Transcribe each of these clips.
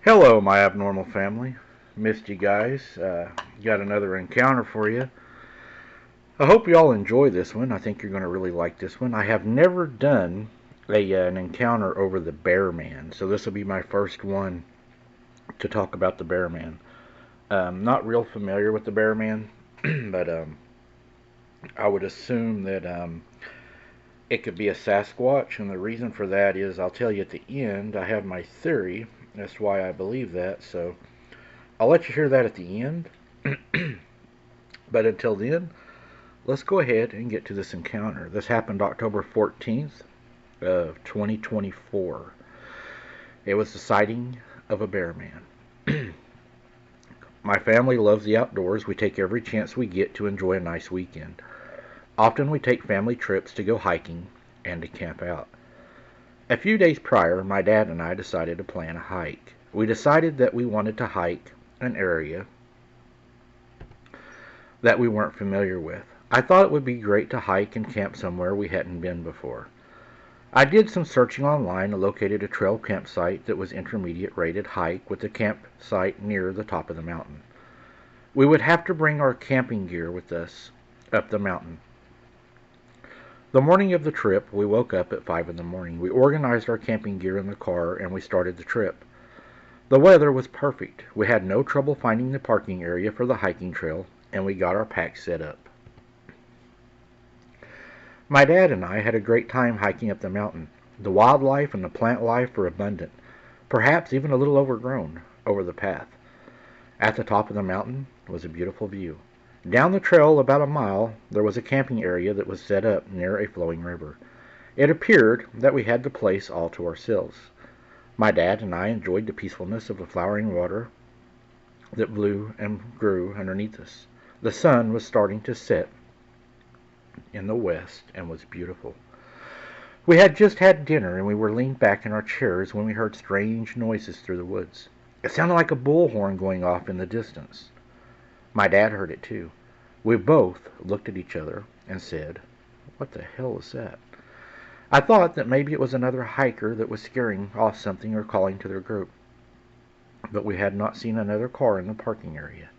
Hello, my abnormal family. Missed you guys. Got another encounter for you. I hope you all enjoy this one. I think you're going to really like this one. I have never done an encounter over the Bear Man, so this will be my first one to talk about the Bear Man. Not real familiar with the Bear Man, but I would assume that it could be a Sasquatch, and the reason for that is I'll tell you at the end. I have my theory. That's why I believe that. So I'll let you hear that at the end. But until then, let's go ahead and get to this encounter. This happened October 14th of 2024. It was the sighting of a bear man. My family loves the outdoors. We take every chance we get to enjoy a nice weekend. Often we take family trips to go hiking and to camp out. A few days prior, my dad and I decided to plan a hike. We decided that we wanted to hike an area that we weren't familiar with. I thought it would be great to hike and camp somewhere we hadn't been before. I did some searching online and located a trail campsite that was intermediate rated hike with the campsite near the top of the mountain. We would have to bring our camping gear with us up the mountain. The morning of the trip, we woke up at 5 in the morning. We organized our camping gear in the car and we started the trip. The weather was perfect. We had no trouble finding the parking area for the hiking trail and we got our pack set up. My dad and I had a great time hiking up the mountain. The wildlife and the plant life were abundant, perhaps even a little overgrown, over the path. At the top of the mountain was a beautiful view. Down the trail about a mile there was a camping area that was set up near a flowing river. It appeared that we had the place all to ourselves. My dad and I enjoyed the peacefulness of the flowering water that blew and grew underneath us. The sun was starting to set in the west and was beautiful. We had just had dinner and we were leaned back in our chairs when we heard strange noises through the woods. It sounded like a bullhorn going off in the distance. My dad heard it too. We both looked at each other and said, "What the hell is that?" I thought that maybe it was another hiker that was scaring off something or calling to their group. But we had not seen another car in the parking area.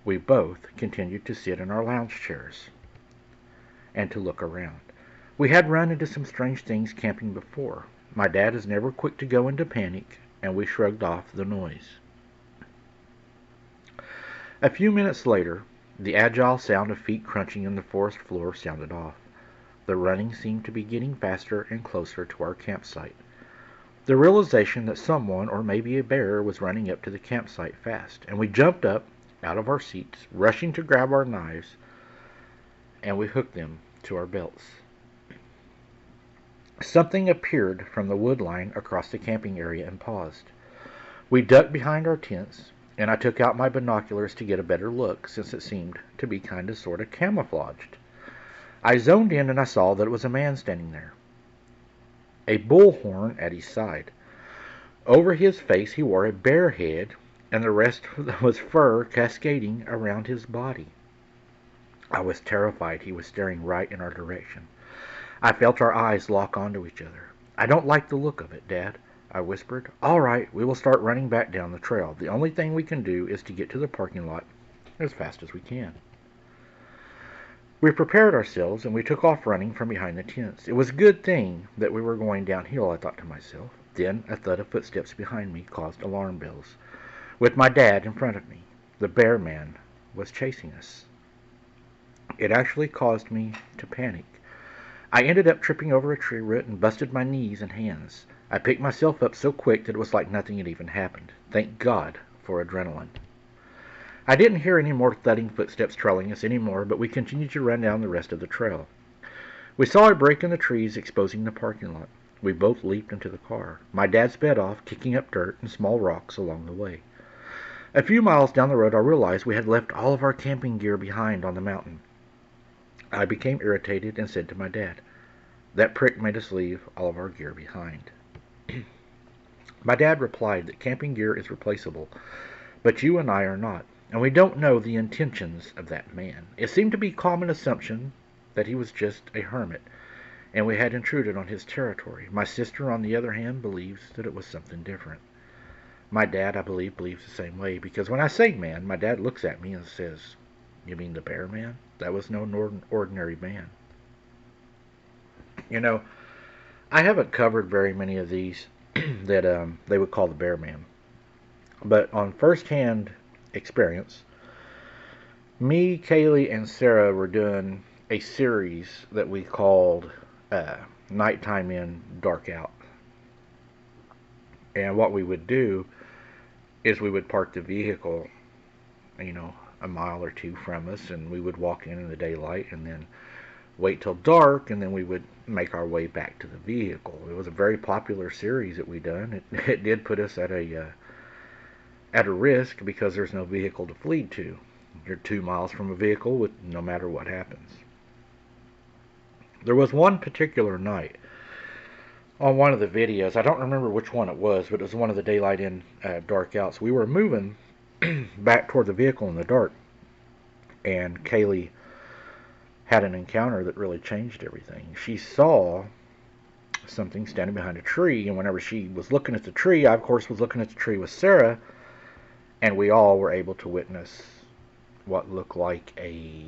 We both continued to sit in our lounge chairs and to look around. We had run into some strange things camping before. My dad is never quick to go into panic, and we shrugged off the noise. A few minutes later, the agile sound of feet crunching in the forest floor sounded off. The running seemed to be getting faster and closer to our campsite. The realization that someone, or maybe a bear, was running up to the campsite fast, and we jumped up out of our seats, rushing to grab our knives, and we hooked them to our belts. Something appeared from the wood line across the camping area and paused. We ducked behind our tents, and I took out my binoculars to get a better look, since it seemed to be kind of sort of camouflaged. I zoned in and I saw that it was a man standing there, a bullhorn at his side. Over his face he wore a bear head, and the rest was fur cascading around his body. I was terrified. He was staring right in our direction. I felt our eyes lock onto each other. "I don't like the look of it, Dad," I whispered. "All right, we will start running back down the trail. The only thing we can do is to get to the parking lot as fast as we can." We prepared ourselves and we took off running from behind the tents. It was a good thing that we were going downhill, I thought to myself. Then a thud of footsteps behind me caused alarm bells. With my dad in front of me, the bear man was chasing us. It actually caused me to panic. I ended up tripping over a tree root and busted my knees and hands. I picked myself up so quick that it was like nothing had even happened. Thank God for adrenaline. I didn't hear any more thudding footsteps trailing us anymore, but we continued to run down the rest of the trail. We saw a break in the trees exposing the parking lot. We both leaped into the car. My dad sped off, kicking up dirt and small rocks along the way. A few miles down the road I realized we had left all of our camping gear behind on the mountain. I became irritated and said to my dad, "That prick made us leave all of our gear behind." My dad replied that camping gear is replaceable, but you and I are not, and we don't know the intentions of that man. It seemed to be a common assumption that he was just a hermit, and we had intruded on his territory. My sister, on the other hand, believes that it was something different. My dad, I believe, believes the same way because when I say man, my dad looks at me and says, "You mean the bear man? That was no ordinary man." You know, I haven't covered very many of these that they would call the bear man. But on first-hand experience, me, Kaylee, and Sarah were doing a series that we called Nighttime In, Dark Out. And what we would do is we would park the vehicle, you know, a mile or two from us, and we would walk in the daylight and then wait till dark, and then we would make our way back to the vehicle. It was a very popular series that we done. It did put us at a risk because there's no vehicle to flee to. You're 2 miles from a vehicle with no matter what happens. There was one particular night on one of the videos. I don't remember which one it was, but it was one of the daylight in, dark out. So we were moving back toward the vehicle in the dark, and Kaylee had an encounter that really changed everything. She saw something standing behind a tree, and whenever she was looking at the tree, I of course was looking at the tree with Sarah, and we all were able to witness what looked like a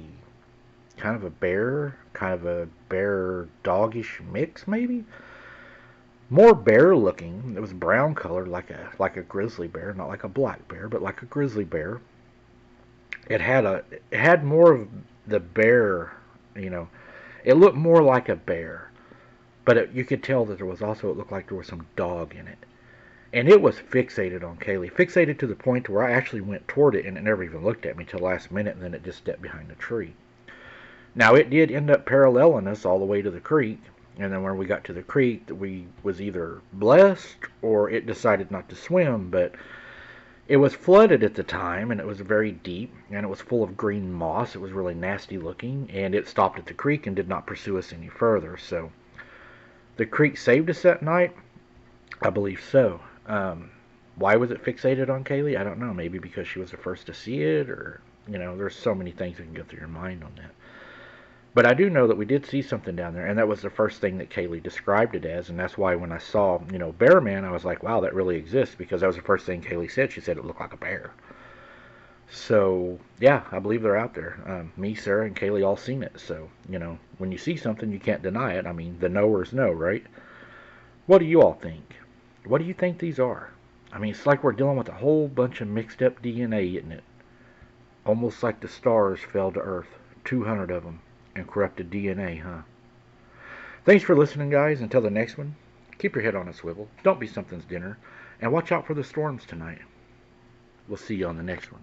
kind of a bear dogish mix, maybe more bear looking. It was brown color, like a grizzly bear, not like a black bear, but like a grizzly bear. It had more of the bear, you know. It looked more like a bear, but you could tell that there was also, it looked like there was some dog in it. And it was fixated on Kaylee, fixated to the point where I actually went toward it and it never even looked at me till last minute, and then it just stepped behind the tree. Now, it did end up paralleling us all the way to the creek, and then when we got to the creek, we was either blessed or it decided not to swim, but it was flooded at the time, and it was very deep, and it was full of green moss. It was really nasty looking, and it stopped at the creek and did not pursue us any further. So the creek saved us that night? I believe so. Why was it fixated on Kaylee? I don't know. Maybe because she was the first to see it, or, you know, there's so many things that can go through your mind on that. But I do know that we did see something down there, and that was the first thing that Kaylee described it as, and that's why when I saw, you know, Bear Man, I was like, wow, that really exists, because that was the first thing Kaylee said. She said it looked like a bear. So, yeah, I believe they're out there. Me, Sarah, and Kaylee all seen it. So, you know, when you see something, you can't deny it. I mean, the knowers know, right? What do you all think? What do you think these are? I mean, it's like we're dealing with a whole bunch of mixed up DNA, isn't it? Almost like the stars fell to Earth, 200 of them, and corrupted DNA, huh? Thanks for listening, guys. Until the next one, keep your head on a swivel, don't be something's dinner, and watch out for the storms tonight. We'll see you on the next one.